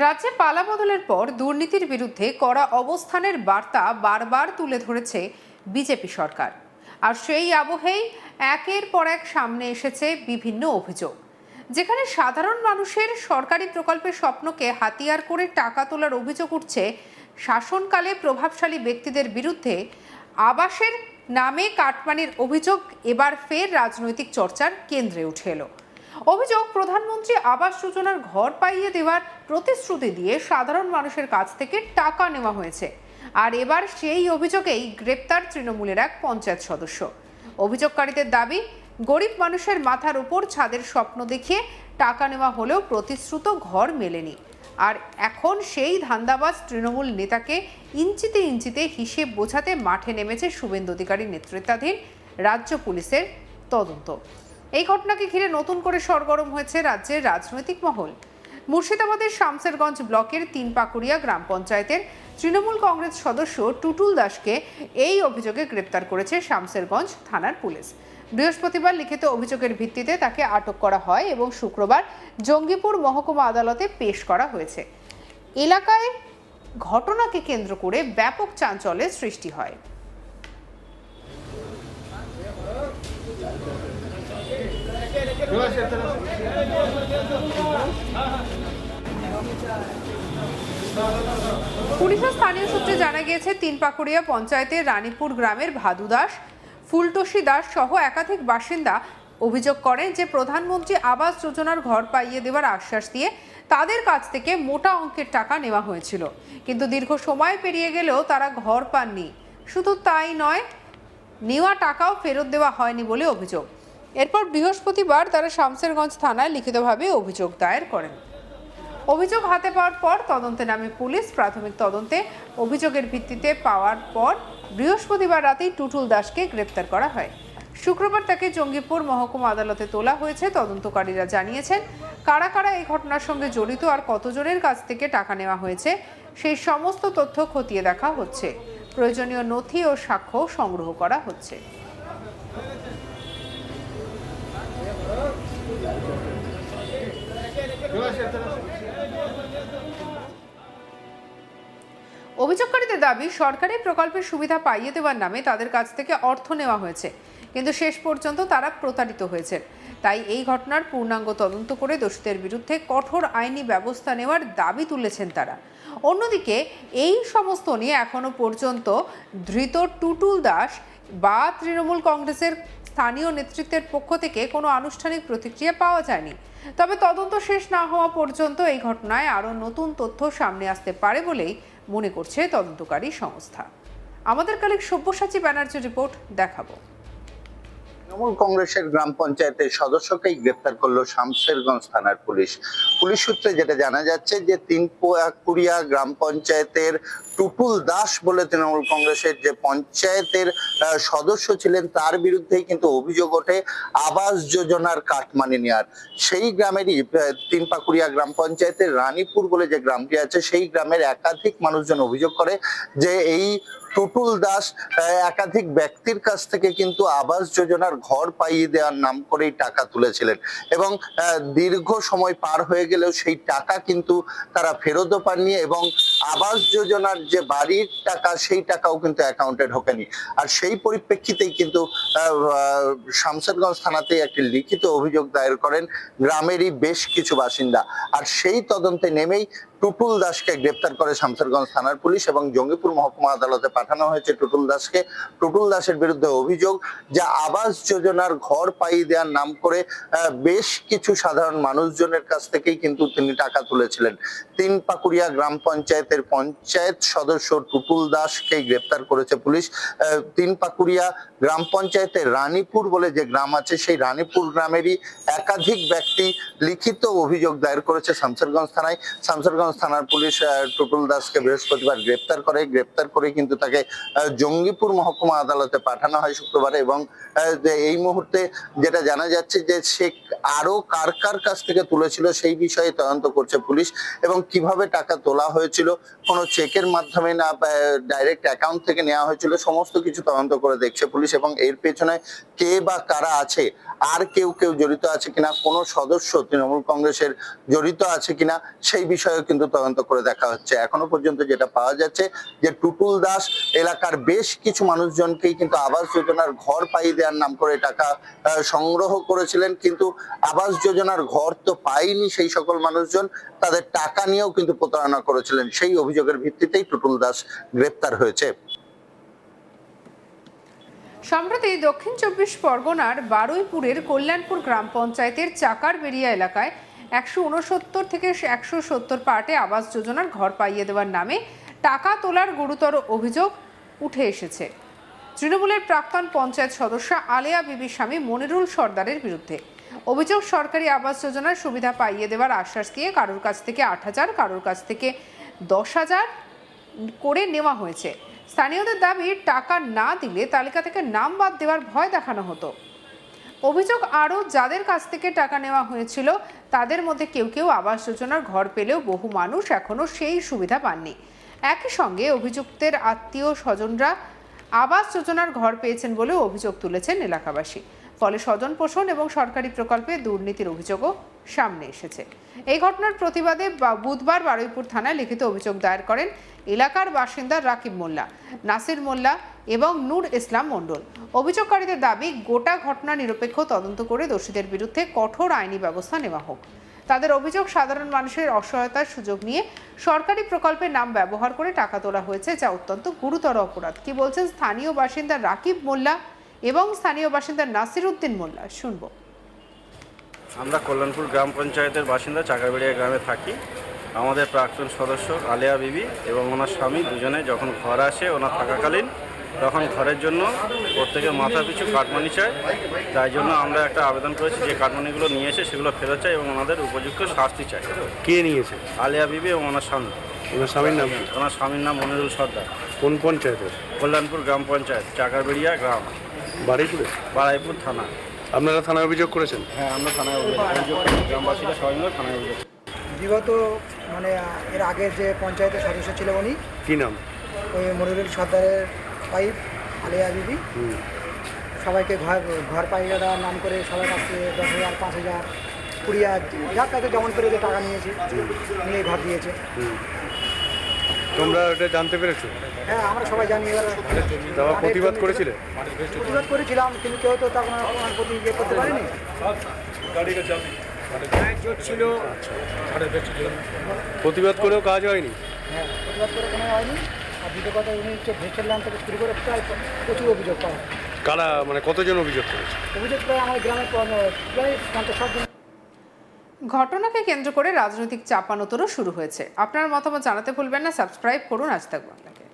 রাজ্যে পালাবদলের পর দুর্নীতির বিরুদ্ধে কড়া অবস্থানের বার্তা বারবার তুলে ধরেছে বিজেপি সরকার। আর সেই আবহেই একের পর এক সামনে এসেছে বিভিন্ন অভিযোগ, যেখানে সাধারণ মানুষের সরকারি প্রকল্পের স্বপ্নকে হাতিয়ার করে টাকা তোলার অভিযোগ উঠছে শাসনকালে প্রভাবশালী ব্যক্তিদের বিরুদ্ধে। আবাসের নামে কাটমানির অভিযোগ এবার ফের রাজনৈতিক চর্চার কেন্দ্রে উঠে এলো। অভিযোগ, প্রধানমন্ত্রী আবাস যোজনার ঘর পাইয়ে দেওয়ার প্রতিশ্রুতি দিয়ে সাধারণ মানুষের কাছ থেকে টাকা নেওয়া হয়েছে। আর এবার সেই অভিযোগেই গ্রেপ্তার তৃণমূলের এক পঞ্চায়েত সদস্য। অভিযোগকারীদের দাবি, গরিব মানুষের মাথার উপর ছাদের স্বপ্ন দেখিয়ে টাকা নেওয়া হলেও প্রতিশ্রুত ঘর মেলেনি। আর এখন সেই ধান্দাবাজ তৃণমূল নেতাকে ইঞ্চিতে ইঞ্চিতে হিসেব বোঝাতে মাঠে নেমেছে শুভেন্দু অধিকারীর নেতৃত্বাধীন রাজ্য পুলিশের তদন্ত। এই ঘটনাকে ঘিরে নতুন করে সরগরম হয়েছে রাজ্যের রাজনৈতিক মহল। মুর্শিদাবাদের শামসেরগঞ্জ ব্লকের তিনপাকুড়িয়া গ্রাম পঞ্চায়েতের তৃণমূল কংগ্রেস সদস্য টুটুল দাসকে এই অভিযোগে গ্রেপ্তার করেছে শামসেরগঞ্জ থানার পুলিশ। বৃহস্পতিবার লিখিত অভিযোগের ভিত্তিতে তাকে আটক করা হয় এবং শুক্রবার জঙ্গিপুর মহকুমা আদালতে পেশ করা হয়েছে। এলাকায় ঘটনাকে কেন্দ্র করে ব্যাপক চাঞ্চল্যের সৃষ্টি হয়। পুলিশের স্থানীয় সূত্রে জানা গিয়েছে, তিনপাকুড়িয়া পঞ্চায়েতের রানীপুর গ্রামের ভাদু দাস, ফুলটসি দাস সহ একাধিক বাসিন্দা অভিযোগ করেন যে প্রধানমন্ত্রী আবাস যোজনার ঘর পাইয়ে দেওয়ার আশ্বাস দিয়ে তাদের কাছ থেকে মোটা অঙ্কের টাকা নেওয়া হয়েছিল, কিন্তু দীর্ঘ সময় পেরিয়ে গেলেও তারা ঘর পাননি। শুধু তাই নয়, নেওয়া টাকাও ফেরত দেওয়া হয়নি বলে অভিযোগ। এরপর বৃহস্পতিবার তারা শামসেরগঞ্জ থানায় লিখিতভাবে অভিযোগ দায়ের করেন। অভিযোগ হাতে পাওয়ার পর তদন্তে নামে পুলিশ। প্রাথমিক তদন্তে অভিযোগের ভিত্তিতে পাওয়ার পর বৃহস্পতিবার রাতেই টুটুল দাসকে গ্রেপ্তার করা হয়। শুক্রবার তাকে জঙ্গিপুর মহকুমা আদালতে তোলা হয়েছে। তদন্তকারীরা জানিয়েছেন, কারা কারা এই ঘটনার সঙ্গে জড়িত আর কতজনের কাছ থেকে টাকা নেওয়া হয়েছে সেই সমস্ত তথ্য খতিয়ে দেখা হচ্ছে। প্রয়োজনীয় নথি ও সাক্ষ্য সংগ্রহ করা হচ্ছে। অভিযোগকারীদের দাবি, সরকারি প্রকল্পের সুবিধা পাইয়ে দেওয়ার নামে তাদের কাছ থেকে অর্থ নেওয়া হয়েছে, কিন্তু শেষ পর্যন্ত তারা প্রতারিত হয়েছে। তাই এই ঘটনার পূর্ণাঙ্গ তদন্ত করে দোষীদের বিরুদ্ধে কঠোর আইনি ব্যবস্থা নেওয়ার দাবি তুলেছেন তারা। অন্যদিকে এই সমস্ত নিয়ে এখনো পর্যন্ত ধৃত টুটুল দাস বা তৃণমূল কংগ্রেসের স্থানীয় নেতৃত্বের পক্ষ থেকে কোনো আনুষ্ঠানিক প্রতিক্রিয়া পাওয়া যায়নি। তবে তদন্ত শেষ না হওয়া পর্যন্ত এই ঘটনায় আরও নতুন তথ্য সামনে আসতে পারে বলেই মনে করছে তদন্তকারী সংস্থা। আমাদের কালিক সব্যসাচী ব্যানার্জির রিপোর্ট দেখাবো। তৃণমূল কংগ্রেসের গ্রাম পঞ্চায়েতের সদস্যকেই গ্রেপ্তার করলো শামসেরগঞ্জ থানার পুলিশ। পুলিশ সূত্রে যেটা জানা যাচ্ছে যে তিনপাকুড়িয়া গ্রাম পঞ্চায়েতের টুটুল দাস বলে তৃণমূল কংগ্রেসের যে পঞ্চায়েতের সদস্য ছিলেন তার বিরুদ্ধেই কিন্তু অভিযোগ ওঠে আবাস যোজনার কাটমানি নেওয়ার। সেই গ্রামেরই তিনপাকুড়িয়া গ্রাম পঞ্চায়েতের রানীপুর বলে যে গ্রামটি আছে, সেই গ্রামের একাধিক মানুষজন অভিযোগ করে যে এই টুটুল দাস একাধিক ব্যক্তির কাছ থেকে কিন্তু আবাস যোজনার ঘর পাইয়ে দেওয়ার নাম করেই টাকা তুলেছিলেন এবং দীর্ঘ সময় পার হয়ে গেলেও সেই টাকা কিন্তু তারা ফেরতও পাননি এবং আবাস যোজনার যে বাড়ির টাকা সেই টাকাও কিন্তু অ্যাকাউন্টে ঢোকেনি। আর সেই পরিপ্রেক্ষিতেই কিন্তু শামসেরগঞ্জ থানাতে একটি লিখিত অভিযোগ দায়ের করেন গ্রামেরই বেশ কিছু বাসিন্দা। আর সেই তদন্তে নেমেই টুটুল দাসকে গ্রেপ্তার করে শামসেরগঞ্জ থানার পুলিশ এবং জঙ্গিপুর মহকুমা আদালতে পাঠানো হয়েছে টুটুল দাসকে। টুটুল দাসের বিরুদ্ধে অভিযোগ যে আবাস যোজনার ঘর পাইয়ে দেওয়ার নাম করে বেশ কিছু সাধারণ মানুষজনের কাছ থেকেই কিন্তু তিনি টাকা তুলেছিলেন। তিনপাকুড়িয়া গ্রাম পঞ্চায়েতের পঞ্চায়েত সদস্য টুটুল দাসকে গ্রেপ্তার করেছে পুলিশ। তিনপাকুড়িয়া গ্রাম পঞ্চায়েতের রানীপুর বলে যে গ্রাম আছে, সেই রানীপুর গ্রামেরই একাধিক ব্যক্তি লিখিত অভিযোগ দায়ের করেছে শামসেরগঞ্জ থানায়। শামসেরগঞ্জ থানার পুলিশ টুটুল দাসকে বৃহস্পতিবার গ্রেপ্তার করে কিন্তু তাকে তাকে জঙ্গিপুর মহকুমা আদালতে পাঠানো হয় শুক্রবারে। এবং এই মুহূর্তে যেটা জানা যাচ্ছে যে সে আরো কার কার কাছ থেকে তুলেছিল সেই বিষয়ে তদন্ত করছে পুলিশ, এবং কিভাবে টাকা তোলা হয়েছিল, কোনো চেকের মাধ্যমে না ডাইরেক্ট অ্যাকাউন্ট থেকে নেওয়া হয়েছিল, সমস্ত কিছু তদন্ত করে দেখছে পুলিশ। এবং এর পেছনে কে বা কারা আছে, আর কেউ জড়িত আছে কিনা, কোনো সদস্য তৃণমূল কংগ্রেসের জড়িত আছে কিনা সেই বিষয়ে কিন্তু তদন্ত করে দেখা হচ্ছে। এখনো পর্যন্ত যেটা পাওয়া যাচ্ছে যে টুটুল দাস এলাকার বেশ কিছু মানুষজনকেই কিন্তু আবাস যোজনার ঘর পাইয়ে দেওয়ার নাম করে টাকা সংগ্রহ করেছিলেন, কিন্তু আবাস যোজনার ঘর তো পায়নি সেই সকল মানুষজন, তাদের টাকা নিয়েও কিন্তু প্রতারণা করেছিলেন। সেই অভিযোগের ভিত্তিতেই টুটুল দাস গ্রেপ্তার হয়েছে। সম্প্রতি দক্ষিণ 24 পরগনার বারুইপুরের কল্যাণপুর গ্রাম পঞ্চায়েতের চাকারবেড়িয়া এলাকায় 169 থেকে 170 পার্টে আবাস যোজনার ঘর পাইয়ে দেওয়ার নামে টাকা তোলার গুরুতর অভিযোগ উঠে এসেছে তৃণমূলের প্রাক্তন পঞ্চায়েত সদস্য আলেয়া বিবির স্বামী মনিরুল সর্দারের বিরুদ্ধে। অভিযোগ, সরকারি আবাস যোজনার সুবিধা পাইয়ে দেওয়ার আশ্বাস দিয়ে কারোর কাছ থেকে 8,000, কারোর কাছ থেকে 10,000 করে নেওয়া হয়েছে। স্থানীয়দের দাবি, টাকা না দিলে তালিকা থেকে নাম বাদ দেওয়ার ভয় দেখানো হতো। অভিযোগ আরও, যাদের কাছ থেকে টাকা নেওয়া হয়েছিল তাদের মধ্যে কেউ আবাস যোজনার ঘর পেলেও বহু মানুষ এখনও সেই সুবিধা পাননি। একই সঙ্গে অভিযুক্তের আত্মীয় স্বজনরা আবাস যোজনার ঘর পেয়েছেন বলেও অভিযোগ তুলেছেন এলাকাবাসী। ফলে স্বজন পোষণ এবং সরকারি প্রকল্পে দুর্নীতির অভিযোগও সামনে এসেছে। এই ঘটনার প্রতিবাদে বুধবার বারুইপুর থানায় লিখিত অভিযোগ দায়ের করেন এলাকার বাসিন্দা রাকিব মোল্লা, নাসির মোল্লা এবং নূর ইসলাম মণ্ডল। অভিযোগকারীদের দাবি, গোটা ঘটনা নিরপেক্ষ তদন্ত করে দোষীদের বিরুদ্ধে কঠোর আইনি ব্যবস্থা নেওয়া হোক। তাদের অভিযোগ, সাধারণ মানুষের অসহায়তার সুযোগ নিয়ে সরকারি প্রকল্পের নাম ব্যবহার করে টাকা তোলা হয়েছে, যা অত্যন্ত গুরুতর অপরাধ। কি বলছেন স্থানীয় বাসিন্দা রাকিব মোল্লা এবং স্থানীয় বাসিন্দা নাসির উদ্দিন মোল্লা, শুনবো। আমরা কল্যাণপুর গ্রাম পঞ্চায়েতের বাসিন্দা, চাকারবেড়িয়া গ্রামে থাকি। আমাদের প্রাক্তন সদস্য আলেয়া বিবি এবং ওনার স্বামী দুজনে যখন ঘর আসে ওনার থাকাকালীন, তখন ঘরের জন্য প্রত্যেকের মাথা পিছু কাটমানি চায়। তাই জন্য আমরা একটা আবেদন করেছি যে কাটমানিগুলো নিয়ে এসে সেগুলো ফেরত চাই এবং ওনাদের উপযুক্ত শাস্তি চাই। কে নিয়েছে? আলেয়া বিবি এবং ওনার স্বামী। ওনার স্বামীর নাম কি? ওনার স্বামীর নাম মনিরুল সর্দার। কোন পঞ্চায়েতের? কল্যাণপুর গ্রাম পঞ্চায়েত, চাকারবেড়িয়া গ্রাম, বারুইপুরে, বারুইপুর থানা। আপনারা থানায় অভিযোগ করেছেন? হ্যাঁ, আমরা থানায় অভিযোগ, গ্রামবাসীরা সবাই মিলে থানায় অভিযোগ। বিগত মানে এর আগের যে পঞ্চায়েতের সদস্য ছিল উনি, কি নাম? ওই মনিরুল সর্দারের ওয়াইফ আলেয়া বিবি, সবাইকে ঘর পাইয়ে দেওয়ার নাম করে সবার কাছ থেকে 10,000, 5,000, 20,000, যার কাছে যেমন করে যে টাকা নিয়েছে নিয়ে ঘর দিয়েছে। তোমরা এটা জানতে পেরেছো? হ্যাঁ, আমরা সবাই জানি। এবার তারপর প্রতিবাদ করেছিলে? প্রতিবাদ করেছিলাম, কিন্তু কেউ তো তখন আমার প্রতি ইয়ে করতে পারেনি। ছিল প্রতিবাদ করেও কাজ হয়নি? হ্যাঁ, প্রতিবাদ করে কোনো হয়নি। আর দ্বিতীয় কথা, উনি হচ্ছে ভেসের ল্যান্ড থেকে শুরু করে প্রায় প্রচুর অভিযোগ পাওয়া। কারা, মানে কতজন অভিযোগ করেছে? অভিযোগ প্রায় আমার গ্রামের প্রায় 50-60 জন। ঘটনাকে কেন্দ্র করে রাজনৈতিক চাপানোতরও শুরু হয়েছে। আপনার মতামত জানাতে ভুলবেন না। সাবস্ক্রাইব করুন আজ তাক বাংলাকে।